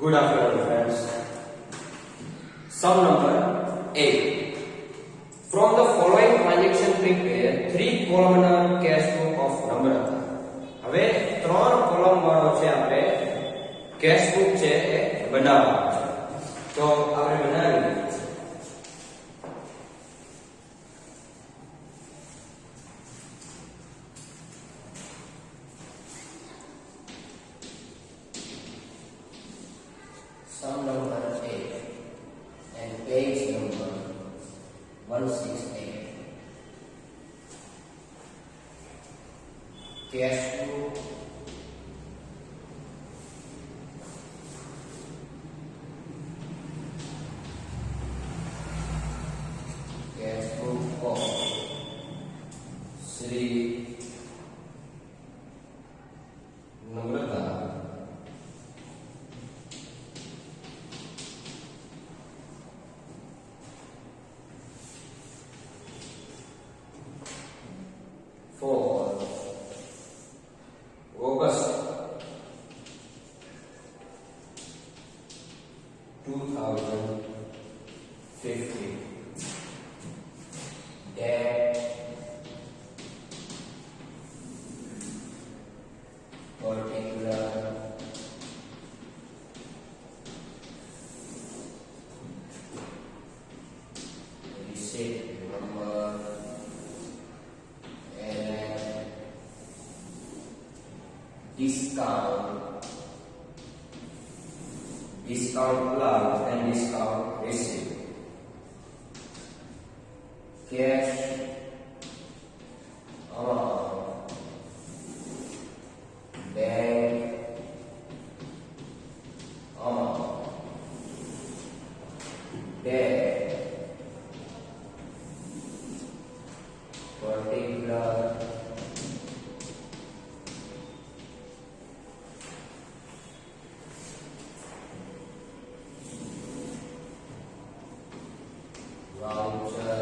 Good afternoon, friends. Sum number 8. From the following transaction prepare 3 columnar cash book of number. હવે 3 column વાળો છે આપણે cash book છે એ બનાવવાનો છે. તો આપણે બનાવીએ. Sum number 8 and page number 168. Cash book of Sri Namrata for August 2015. Date, particular, receipt number, and discount allowed and discount received. Cash amount, bank amount, debt, particular, voucher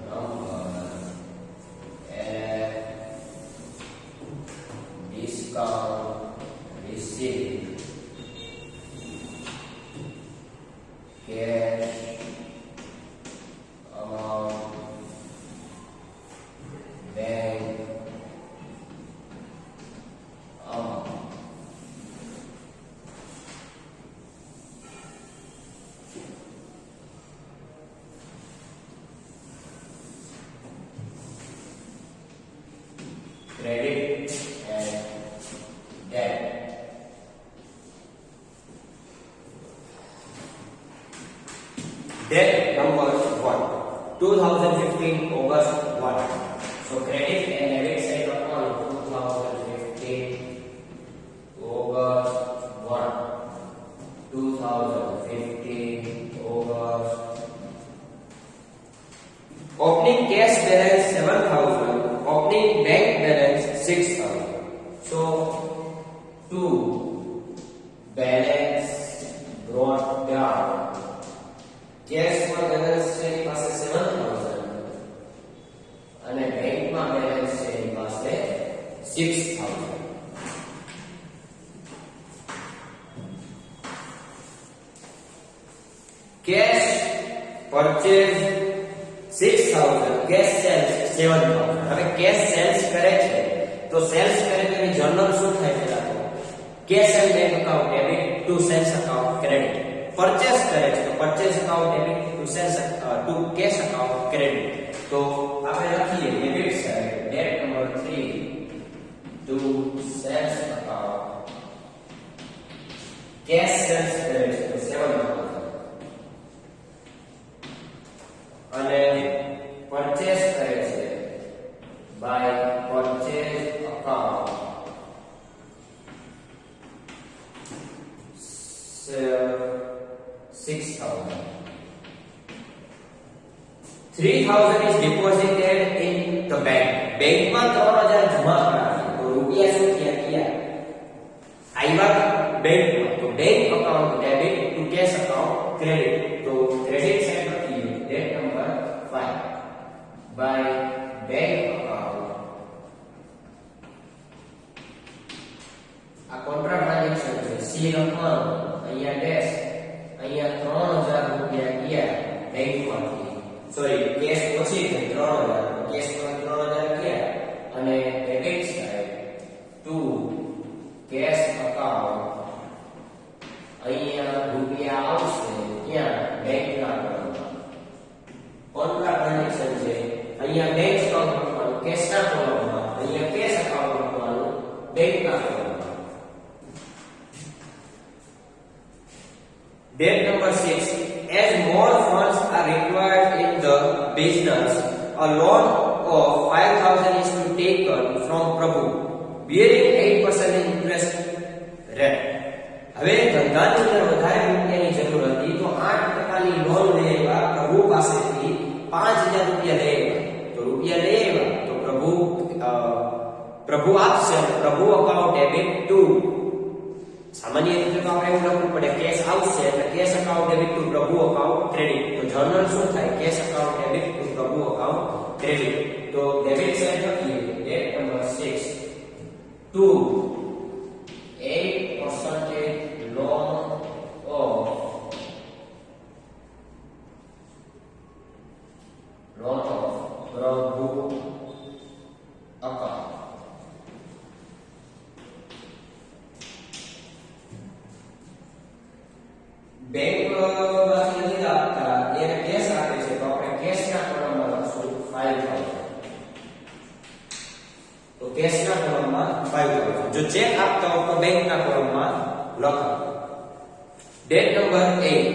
number, and discount receipt. Cash amount, bank amount. Credit and debt. Debt number 1, 2015 August 1. So credit and debit side account 2015 August 1. 2015 August. Opening cash balance 7,000. Opening bank balance 6,000. So, to balance brought down. Cash for balance છે એની પાસે 7,000 અને bank માં balance છે એની પાસે 6,000. Cash purchase 6,000, cash sales 7,000. હવે cash sales કરે છે તો sales કરે તો એની જર્નલ શું થાય પેલા તો cash and bank account debit to sales account credit. Purchase કરે છે તો purchase account debit to sales to cash account credit. તો આપણે લખીએ debit side debt number 3 to sales account. Cash sales કરે છે તો 7,000 અને purchase કરે છે by purchase account 6,000. 3,000 is deposited in the bank. Bank માં 3,000 જમા કરાવી તો રૂપિયા શું થયા આવ્યા bank માં તો bank account debit to cash account credit. તો credit side લખીએ debt number 5 by bank account. આ કોન્ટ્રાક્ટ ટ્રાન્ઝેક્શન છે C લખવાનું અહીંયા ડેશ અહીંયા 3000 રૂપિયા ગયા બેંકમાંથી સોરી કેશ ઓછી થઈ 3000 કેશ માં 3000 ગયા અને debit side to cash account અહીંયા રૂપિયા આવશે ક્યાં બેંકના અકાઉન્ટમાં કોન્ટ્રા ટ્રાન્ઝેક્શન છે અહીંયા બેંક અકાઉન્ટ લખવાનું કેશના કોલમમાં અહીંયા કેશ અકાઉન્ટ લખવાનું બેંકના કોલમમાં. Debt number 6. As more funds are required in the business, a loan of 5,000 is to be taken from Prabhu, bearing 8% interest rate. હવે ધંધાની અંદર વધારે રૂપિયાની જરૂર હતી તો 8%ની લોન લેવા પ્રભુ પાસેથી 5,000 રૂપિયા લેવા તો રૂપિયા લેવા તો પ્રભુ આપશે અને પ્રભુ અકાઉન્ટ ડેબિટ ટુ સામાન્ય રીતે તો આપણે એવું લખવું પડે કેશ આવશે એટલે cash account debit to Prabhu account credit તો જનરલ શું થાય cash account debit to Prabhu account credit તો ડેબિટ સાઈડ લખીએ date number 6 to 8% loan of Prabhu account. Bank માંથી નથી આપતા એને કેશ આપે છે તો આપણે કેશના કોલમમાં લખશું 5000 તો કેશના કોલમમાં 5000 જો ચેક આપતા હો તો બેંકના કોલમમાં લખો. Date number 8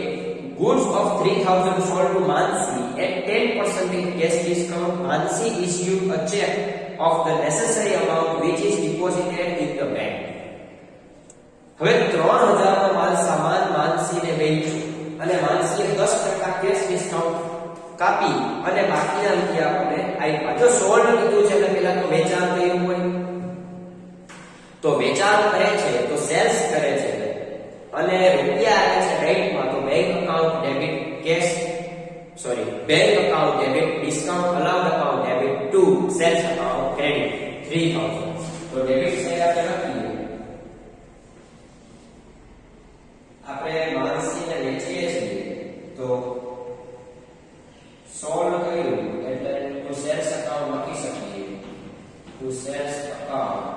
goods of 3000 sold to Mansi at 10% in cash discount. Mansi issued a check of the necessary amount which is deposited in the bank. હવે 3000 નો માલ સામાન માનસીને વેચ્યો અને માનસીએ 10% કેશ ડિસ્કાઉન્ટ કાપી અને બાકીના રૂપિયા આપણે આપ્યા. જો સોલ્ડ કીધું છે એટલે પહેલા તો વેચાણ કર્યું હોય તો વેચાણ કરે છે તો સેલ્સ કરે છે અને રૂપિયા આવે છે બેંકમાં તો bank account debit cash sorry bank account debit discount allowed account debit to sales account credit 3000 તો ડેબિટ સાઈડ આપણે લખીએ આપણે માનસીને વેચીએ છીએ તો સોલ્ડ કર્યું એટલે ટુ સેલ્સ અકાઉન્ટ લખી શકીએ ટુ સેલ્સ અકાઉન્ટ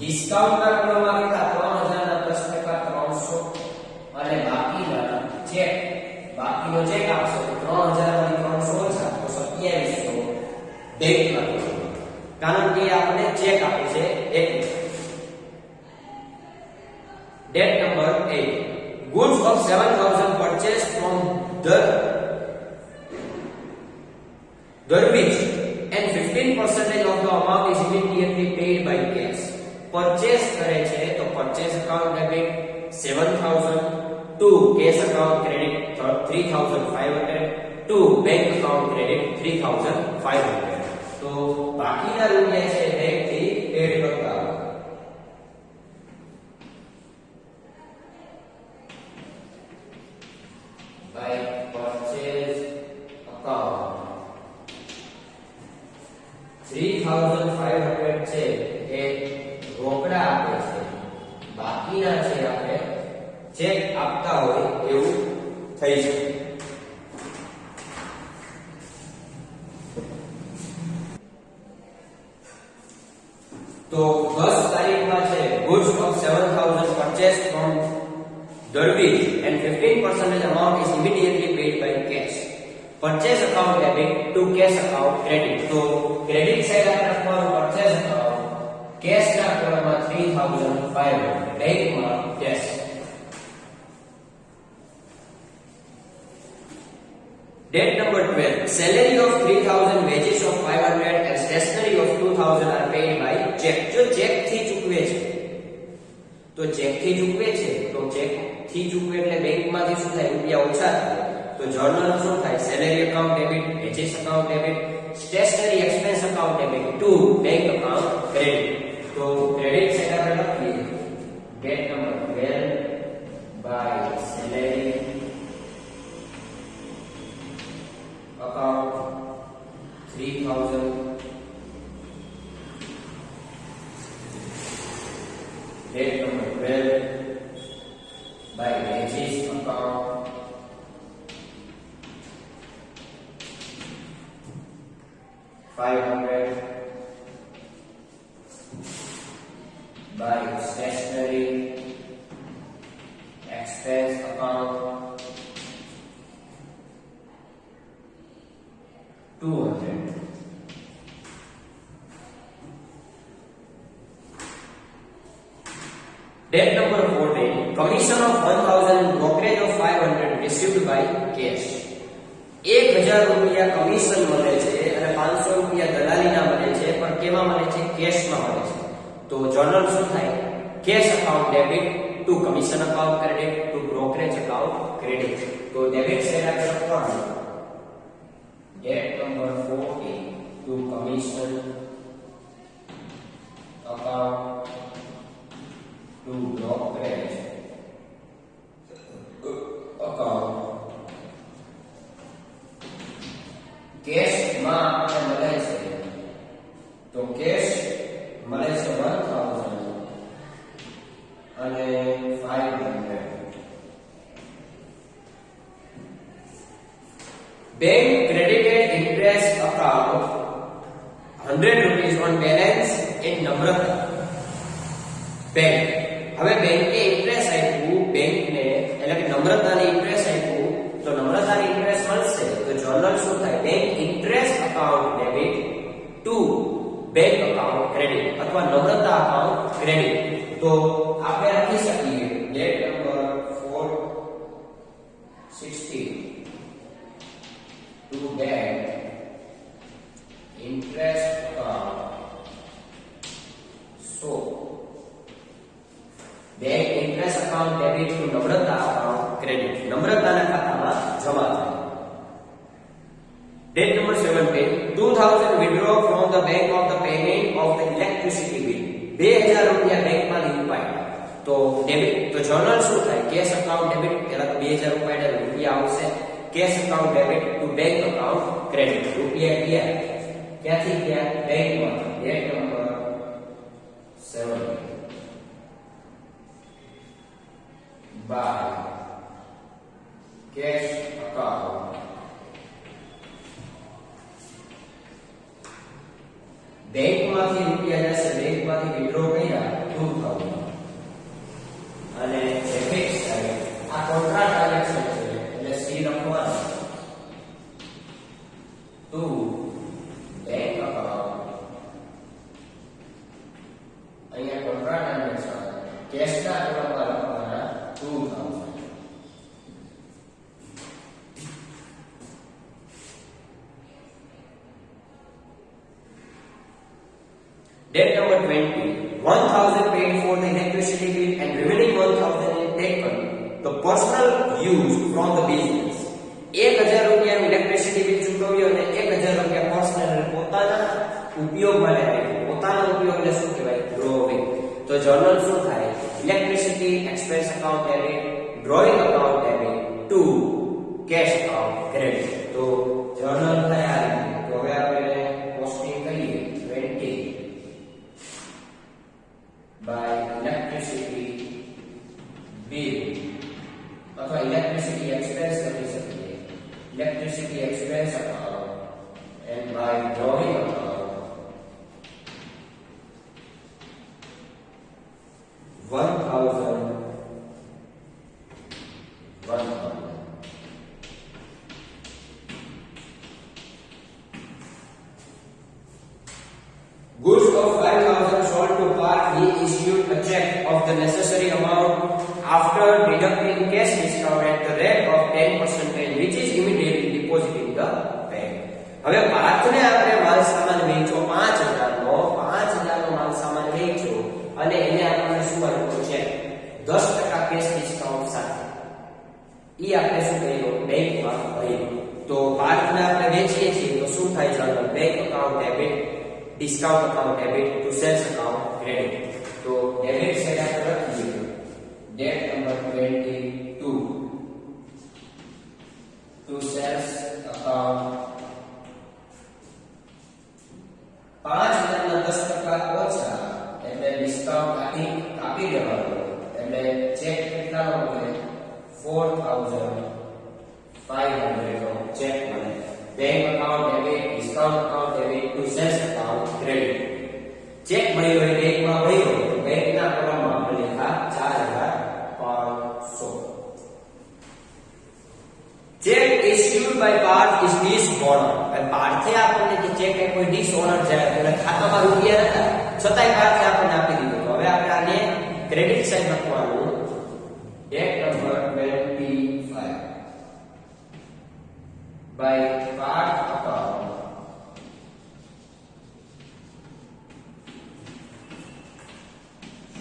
ડિસ્કાઉન્ટના કોલમમાં કેટલા 3000 ના 10% 300 અને બાકીના ચેક બાકીનો ચેક આપશે તો 3000 માંથી 300 ઓછા તો 2700 બેંકમાં કારણ કે આપણે ચેક આપે છે એટલે. Debt number 8. Goods of 7,000 purchased from Darwich and 15% of the amount is immediately paid by cash. Purchase કરે છે તો purchase account debit 7,000 to cash account credit 3,500 to bank account credit 3,500 તો બાકીના રૂપિયા છે બેંક થી પેડ કરતા by purchase account 3,500 છે એ રોકડા આપે છે બાકીના છે આપણે ચેક આપતા હોય એવું થઈ શકે. તો 10 તારીખમાં છે goods of 7,000 purchased from Darwich and 15% amount is immediately paid by cash. Purchase account debit to cash account credit. So credit side આપણે લખવાનું purchase account cash ના કોલમમાં 3,500 બેંકમાં cash. Debt number 12. Salary of 3,000, wages of 500 and stationery of 2,000 are paid by check. જો check થી ચૂકવે છે તો ચેક થી ચૂકવે છે તો ચેક થી ચૂકવે એટલે બેંકમાંથી શું થાય રૂપિયા ઓછા થાય તો જર્નલ શું થાય salary account debit wages account debit stationery expense account debit to bank account credit તો ક્રેડિટ સાઈડ આપણે લખીએ date number 12 by salary account 3,000 date number 12 500 by stationery expense account 200. Debt number 14, commission of 1000 and brokerage of 500 received by cash. 1000 રૂપિયા commission મળે છે અને 500 રૂપિયા દલાલીના મળે છે, પણ કેમાં મળે છે? કેશમાં મળે છે. તો જર્નલ શું થાય? Cash account debit to commission account credit to brokerage account credit. તો ડેબિટ સાઈડ આપણે લખવાનું date number 14 to commission account to brokerage account. Cash માં આપણે મળે છે, તો કેશ મળે છે 1000 અને 500. Bank credited interest account 100 rupees on balance in Namrata bank. હવે બેંકે ઇન્ટરેસ્ટ આપ્યું, બેંકને એટલે કે નમ્રતાને ઇન્ટરેસ્ટ આપ્યું, તો નમ્રતાને ઇન્ટરેસ્ટ મળશે તો જર્નલ શું થાય? Bank interest account debit to bank account credit અથવા નમ્રતા અકાઉન્ટ ક્રેડિટ. તો આપણે લખી શકીએ date number 460 to bank interest account. So bank interest account debit to Namrata account credit. નમ્રતાના ખાતામાં જમા થાય. Date number 17, 2000 withdraw from the bank of the payment of the electricity bill. 2000 રૂપિયા બેંકમાંથી ઉપાડ્યા તો ડેબિટ. તો જર્નલ શું થાય? Cash account debit. પહેલા તો 2000 ઉપાડ્યા રૂપિયા આવશે. Cache account debit to bank account credit. રૂપિયા ગયા ક્યાંથી ગયા? બેંકમાંથી. Date number 17 by cash account બેંકમાંથી રૂપિયા જશે, બેંકમાંથી વિથડ્રો કર્યા 2000 અને એફએક્સ સાઈડ આ કોન્ટ્રાક્ટ ટ્રાન્ઝેક્શન છે એટલે સી લખવાનું ટુ બેંક અકાઉન્ટ. અહીંયા કોન્ટ્રાક્ટ ટ્રાન્ઝેક્શન કેશના અકાઉન્ટમાં લખવાના 2000. Date number 20, 1000 paid for the electricity bill and remaining 1000 is taken the personal use from the business. 1000 રૂપિયાનું ઇલેક્ટ્રિસિટી બિલ ચૂકવ્યું અને 1000 રૂપિયા પર્સનલ પોતાના ઉપયોગ માટે આપ્યું. પોતાના ઉપયોગ એટલે શું કહેવાય? ડ્રોવિંગ. તો જર્નલ શું થાય? Electricity expense account debit drawing account debit two cash account credit. તો જર્નલ થાય આ રીતે. તો હવે આપણે પોસ્ટિંગ કરીએ 20 by electricity bill અથવા electricity expense કરી શકીએ. electricity expense account and by drawing account 1000. Goods of 5000 sold to Park. He issued a check of the necessary amount after deducting cash discount at the rate of 10% which is immediately deposited in the bank. હવે પાર્થને આપણે માલ સામાન વેચ્યો 5000 નો 5000 નો માલ સામાન વેચ્યો અને એને આપણે શું આપ્યું? ચેક 10% કેશ ડિસ્કાઉન્ટ સાથે. ઈ આપણે શું કર્યું? બેંકમાં ભર્યું. તો પાર્થને આપણે વેચીએ છીએ તો શું થાય? Journal bank account debit discount account debit to sales account credit. So debit side આપણે લખીએ debt number 22 to sales account 5000 ના 10% ઓછા એટલે ડિસ્કાઉન્ટ કાપી દેવાનું એટલે ચેક કેટલાનો મળે? 4500 નો ચેક મળે. Bank account debit discount account debit to check ભર્યો હોય બેંકમાં ભર્યો તો બેંકના કોલમમાં આપણે લખા 4500. Check issued by part is dishonor. પાર્થે આપણને જે ચેક એ કોઈ ડિસઓનર છે એટલે ખાતામાં રૂપિયા નતા છતાંય પાર્થે આપણને આપી દીધો. તો હવે આપણે આને ક્રેડિટ સાઈડ લખવાનું. Check number 25 by part account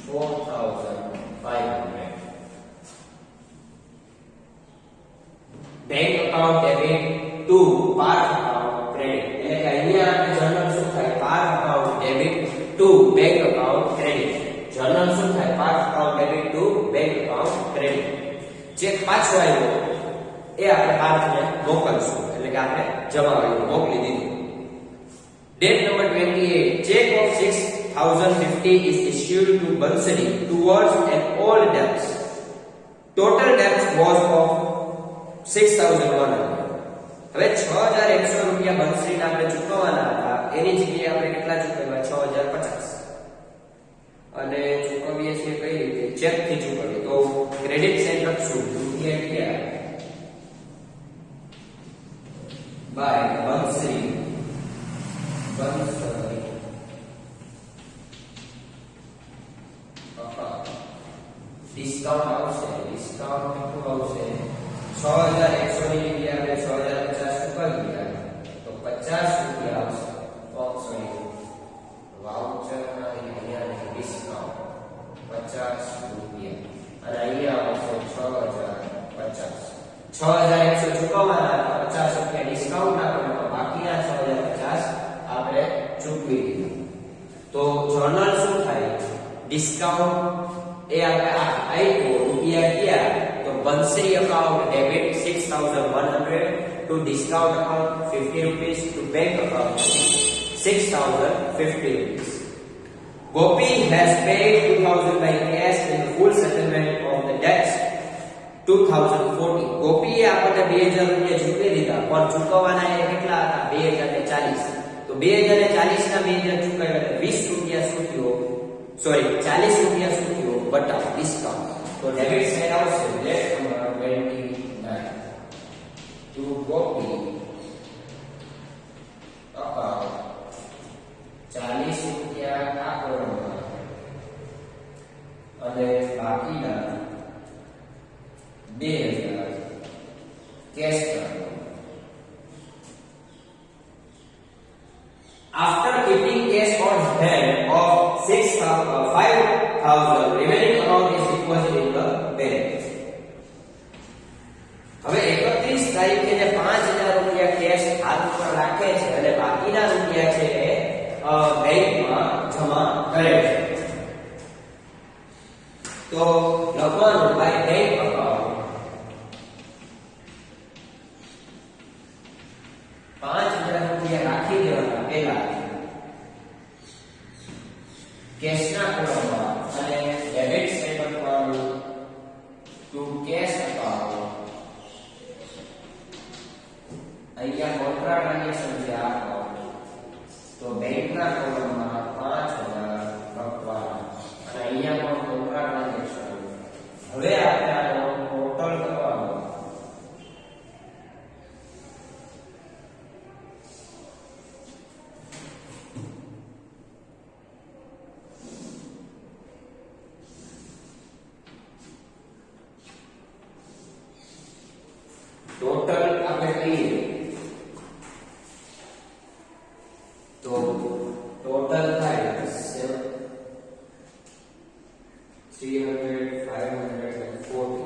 $4,500. Bank account debit to part account credit. એટલે કે અહીંયા આપણે જર્નલ શું થાય? part account debit to bank account credit. Journal શું થાય? part account debit to bank account credit. Check પાછો આવ્યો એ આપણે પાર્થને મોકલશું એટલે કે આપણે જમા આવ્યો મોકલી દીધું. Date number 28. Check of 6,050 is issued to Bansari towards an old debts. Total debts was of 6,100. હવે 6,100 રૂપિયા બંસરીને આપણે ચૂકવવાના હતા એની જગ્યાએ આપણે કેટલા ચૂકવ્યા? 6,050. અને ચૂકવીએ છીએ કઈ રીતે? ચેક થી ચૂકવીએ તો ક્રેડિટ સાઈડ લખશું રૂપિયા ક્યાં બાય બંસરી ડિસ્કાઉન્ટ આવશે. ડિસ્કાઉન્ટ કેટલું આવશે? 6,100 ની જગ્યાએ આપણે 6,050 ચૂકવ્યા તો 50 રૂપિયા આવશે. સોરી વાઉચર ના અહીંયા ડિસ્કાઉન્ટ 50 રૂપિયા અને અહીંયા આવશે 6,050. 6,100 ચૂકવવાના 50 રૂપિયા ડિસ્કાઉન્ટ ના કરો બાકીના 6,050 આપણે ચૂકવી દીધું. તો જર્નલ શું થાય? ડિસ્કાઉન્ટ એ આપણે આપ્યો રૂપિયા ક્યાં? તો Bansari account debit 6,100 to discount account 50 rupees to bank account 6,050 rupees. Gopi has paid 2,000 by cash in the full settlement of the debts 2040. ગોપીએ આપણને 2,000 રૂપિયા ચૂકવી દીધા પણ ચૂકવવાના એ કેટલા હતા? 2,040. તો 2,040 ના 2,000 ચૂકવ્યા એટલે 20 રૂપિયા શું થયો? સોરી 40 રૂપિયા શું થયો? બટાવ ડિસ્કાઉન્ટ. તો ડેબિટ સાઈડ આવશે date number 29 to Gopi account 40 રૂપિયા આ કોલમમાં અને બાકીના 2,000 કેશ કરવાનો. After keeping cash on hand of 5,000, remaining amount is deposited in the bank. હવે 31 તારીખે જે 5,000 રૂપિયા કેશ હાથ પર રાખે છે અને બાકીના રૂપિયા છે એ બેંકમાં જમા કરે છે. તો લખવાનું બાય બેંક અકાઉન્ટ 5,000 રૂપિયા રાખી દેવાના પહેલા કેશના કોલમમાં અને ડેબિટ સાઈડ લખવાનું ટુ કેશ અકાઉન્ટ. અહીંયા કોન્ટ્રા ટ્રાન્ઝેક્શન છે આ અકાઉન્ટ તો બેંકના કોલમમાં 5,000 લખવાના અને અહીંયા પણ કોન્ટ્રા ટ્રાન્ઝેક્શન. હવે આપણે આનો ટોટલ કરવાનો. ટોટલ આપણે કહીએ તો ટોટલ થાય 300 540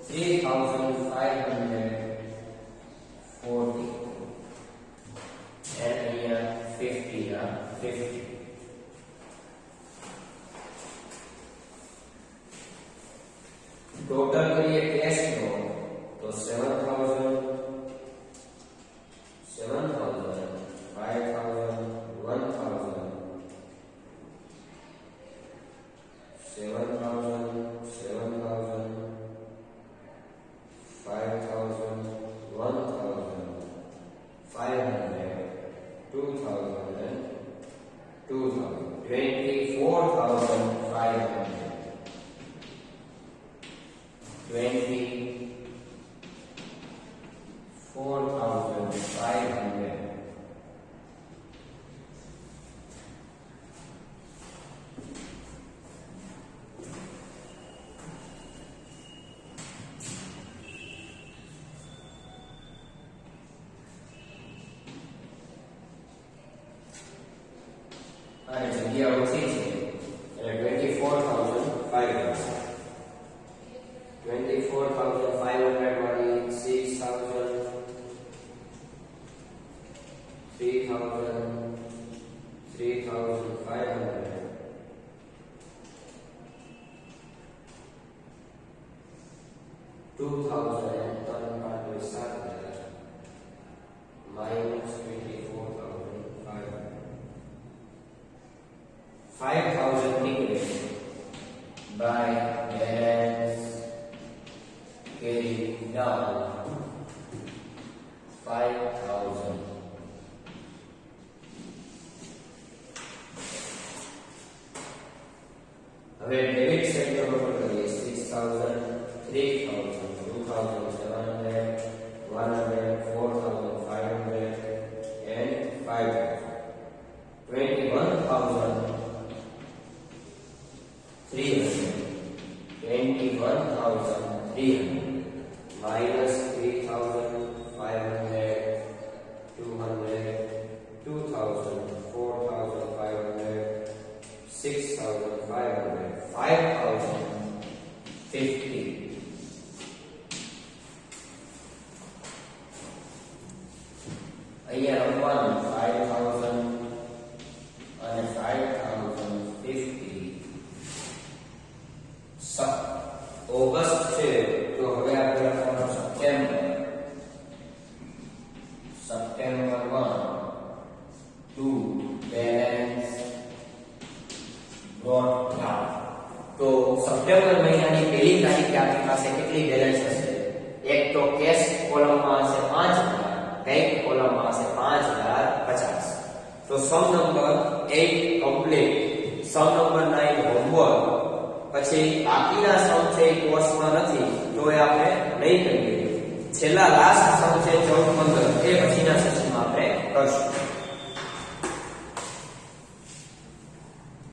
3,540 and here 50 na 50. टोटल करिए कैश नो तो 7,000 5,000 1,000 7,000 5,000 1,000 500 2,000 and 2,000 24,500. અને જગ્યા ઓછી છે એટલે 24,500. 24,500 વાળી 6,000, 3,000, 3,500, 2,000 and 3,700 minus 24,500. 5,000 નીકળે by balance carried down 5,000. હવે ડેબિટ સાઈડ પર કરીએ 6,000, 3,000, 2,700, 100, 4,500 and 5,000. 21,300 minus 3,500, 200, 2,000, 4,500, 6,500, 5,050. અહીંયા રમવાનું 5,000 અને 5,050. ઓગસ્ટ છે તો હવે આપણે લખવાનું September 1 to balance not now. તો સપ્ટેમ્બર મહિનાની પહેલી તારીખે આપણી પાસે કેટલી બેલેન્સ હશે? એક તો કેશ કોલમમાં હશે 5,000, બેંક કોલમમાં હશે 5,050. તો sum number 8 complete, sum number 9 homework. પછી બાકીના સમ છે એ કોર્સમાં નથી તો એ આપણે નહીં કરીએ. છેલ્લા લાસ્ટ સમ છે 14, 15 એ પછીના સેશનમાં આપણે કરશું.